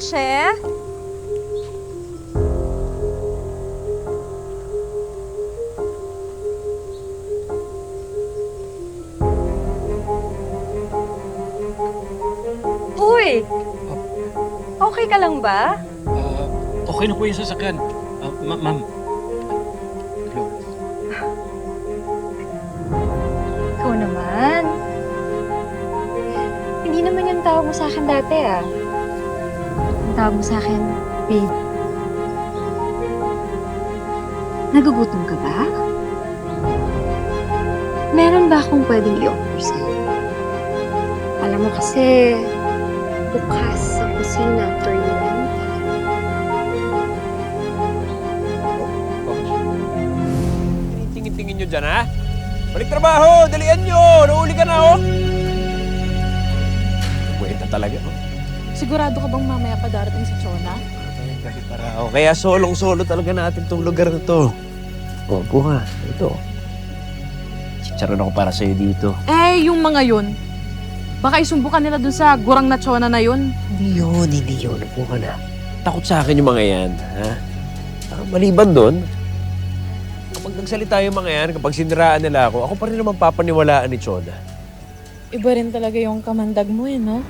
noche. Uy! Okay ka lang ba? Okay na po yung sasakyan. Ma'am. Hello. Ikaw naman. Hindi naman yung tawag mo sa akin dati, ah. Ang tawag mo sa akin, babe. Nagugutom ka ba? Meron ba akong pwedeng i-offer sa'yo? Alam mo kasi, bukas sa kusina for you. Tingin-tingin nyo dyan, ha? Balik trabaho! Dalian nyo! Nahuli ka na, oh! Kwenta talaga, oh. Sigurado ka bang mamaya pa darating si Chona? Kaya solong-solo talaga natin tong lugar na to. Oh, buha. Ito. Chicharon ako para sa'yo dito. Eh, yung mga yun. Baka isumbukan nila dun sa gurang na Chona na yun. Hindi yun. Buha na. Takot sa akin yung mga yan, ha? Maliban doon, kapag nagsalita yung mga yan, kapag siniraan nila ako pa rin naman papaniwalaan ni Chona. Iba rin talaga yung kamandag mo eh, no?